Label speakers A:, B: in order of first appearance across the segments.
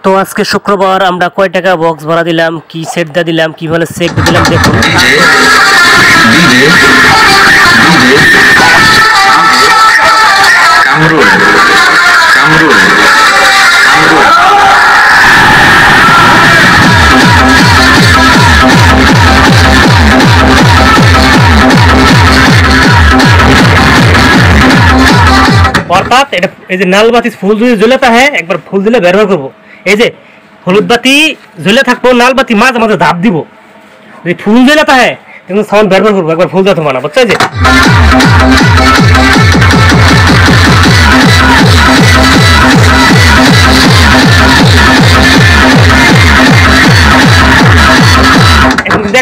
A: তো আজকে শুক্রবার আমরা কয় টাকা বক্স ভাড়া দিলাম, কি সেট দা দিলাম, কিভাবে চেক দিলাম দেখুন। অর্থাৎ এটা এই যে নাল বাতি ফুল যদি জ্বলে থাকে একবার ফুল দিলে ব্যবহার করবো। এই যে হলুদ বাতি জ্বলে থাকবো, নাল বাতি মাঝে মাঝে ধাপ দিব, যদি ফুল জ্বলে থাকে কিন্তু সাউন্ড ব্যবহার করবো, একবার ফুল দেওয়া মানা বুঝছো। যে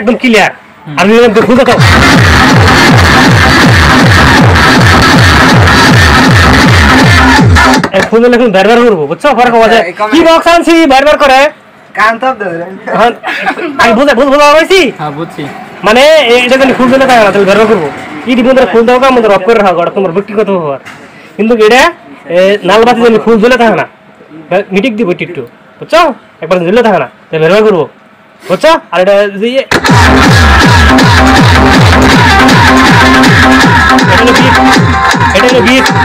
A: একদম ক্লিয়ার। আমি ফুল দেখাও ফুল এখন ব্যবহার করবো বুঝছো। ফরক আছে কি বক্স আনছি ব্যবহার করে আমি বুঝা পাইছি মানে এটা যদি ফুল দিলে থাকে না তাহলে ব্যবহার করবো। কি দিব ফুল দেওয়া আমাদের অফ করে রাখা তোমার ব্যক্তিগত ব্যাপার, কিন্তু এটা নালবাতি যদি ফুল জ্বলে থাকে না মিটিক দিব একটু বুঝছো, একবার জ্বলে থাকে না তাহলে ব্যবহার করবো বুঝছো। আর এটা যদি এটা হলো বিট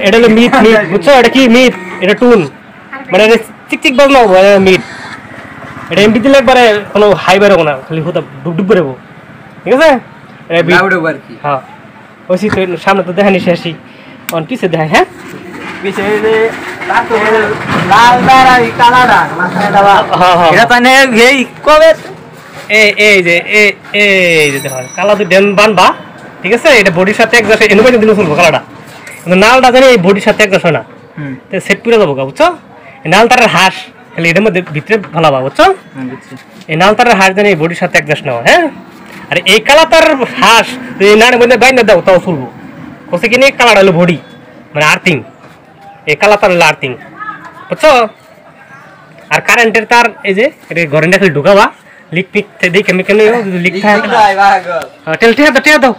A: এটা হলো মিট বুঝছো। এটা কি মিট, এটা টুন মানে চিক চিক বাজনা মিট। এটা এমপি দিলে একবারে কোনো হাই বেরোবো না, খালি হতো ডুব ডুব বেরোবো, ঠিক আছে। হ্যাঁ ওই সামনে তো দেখানি শেষই পিছিয়ে দেখায়। হ্যাঁ কালা তো ডেন বানবা, ঠিক আছে। এটা বডির সাথে এক দশে এনুবাই দিলে চলবো কালাটা, কিন্তু নালটা জানি এই বডির সাথে এক দশ হয় না, সেট পুরে যাবো গা বুঝছো। এই নালতারের হাঁস খালি এটার মধ্যে ভিতরে ভালো পাবো বুঝছো। এই নালতারের হাঁস জানি এই বডির সাথে এক দশ নেওয়া। হ্যাঁ আর এই কালাতার হাঁস এই নাড়ের মধ্যে বাইনা দাও তাও চলবো। কোথায় কিনে কালার হলো বডি মানে আর্থিং, এই কালাতার হলো আর্থিং বুঝছো। আর কারেন্টের তার এই যে এটা ঘরে খালি ঢুকাবা, লিক পিক দেখে মেকে নিও, যদি লিক থাকে টেল টিয়া দাও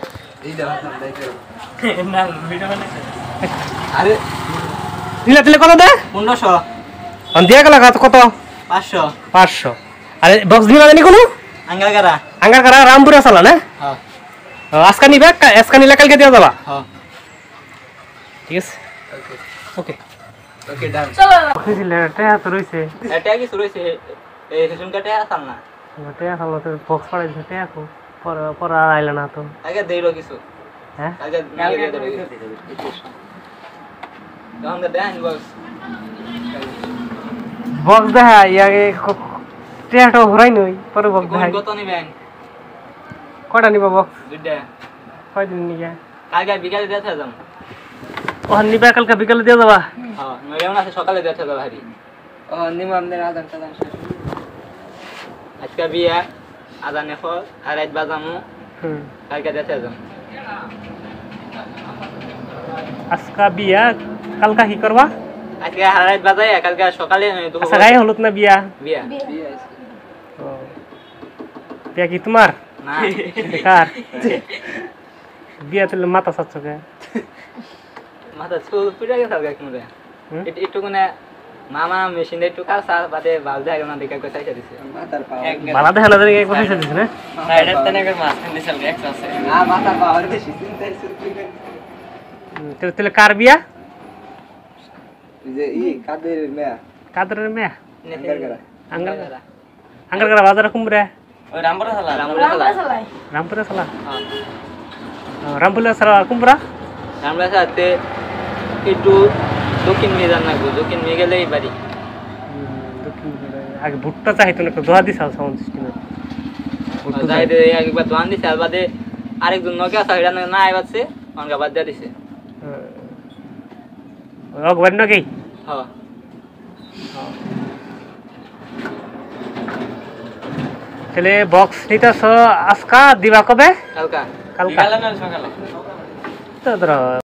A: দিলে দিলে কত দেয় 1500 দিয়ে গেল কত 500। আরে বক্স দিবা জানি কোনো আঙ্গারকারা রামপুরা চালা না আজকা নিবে, আজকা নিলে কালকে দেওয়া যাবা। ঠিক আছে ওকে ওকে ডান। চলো দিলে এটা তো রইছে, এটা কি শুরু হইছে এই সেশন কাটে আসাল না, এটা আসাল তো বক্স পড়ে দিতে আকো পর আর আইলা না তো আগে দেইলো কিছু। হ্যাঁ আগে দিয়ে দেইলো গান দে ডান বক্স দেখা ইয়াগে টেটো হরাই নই পরে বক্স দেখা কত নিবেন, কয়টা নিবা বক্স? দুইটা। কয়দিন নিয়া? কালকে বিকালে দিতে যাম। ও নিবা কালকে বিকালে দিয়ে যাবা? হ্যাঁ নয়জন আছে সকালে দিতে যাবা হারি। ও নিবা আমাদের আজান টাজান শেষ। আজকে বিয়া আজানে পর আর রাত বাজামু। কালকে দিতে যাম। আজকে বিয়া কালকে কি করবা? আজকে রাত বাজায় কালকে সকালে দুপুর। আচ্ছা গায়ে হলুদ না বিয়া? বিয়া বিয়া আছে। ও বিয়া কি তোমার? না কার বিয়া? তাহলে মাথা চাচ্ছ কে? মাথা চুল পুড়ে গেছে আগে কোনে একটু কোনে মামা মেশিনে একটু কাজ আর বাদে বাল যায় না দেখা কই চাইছে দিছে মাথার পাওয়ার বালা দেখা না দেখে কই চাইছে দিছে না এটা তেনে করে মাছ খান দিছাল এক্স আছে না মাথার পাওয়ার বেশি চিন্তাই শুরু তাহলে কার বিয়া? যে ই কাদের মেয়া আঙ্গারগড়া বাজার কুমরে ওই রামপুরা সালা হ্যাঁ রামপুরা সালা কুমরা রামপুরা সাথে একটু দক্ষিণ মেয়ে জানা গো, দক্ষিণ মেয়ে গেলেই বাড়ি দক্ষিণ আগে ভুট্টা চাইতো না, দোয়া দিছ সাউন্ড সিস্টেমে ভুট্টা চাইতে একবার দোয়ান দিছে আর বাদে আরেকজন নকে আছে এটা না আইবাছে অনগা বাদ দিয়া দিছে। ও গবন নকে হ্যাঁ তাহলে বক্স নিতেছ আজকা দিবা কবে?
B: কালকা
A: কালকা
B: বিকালে না সকালে
A: তো ধরো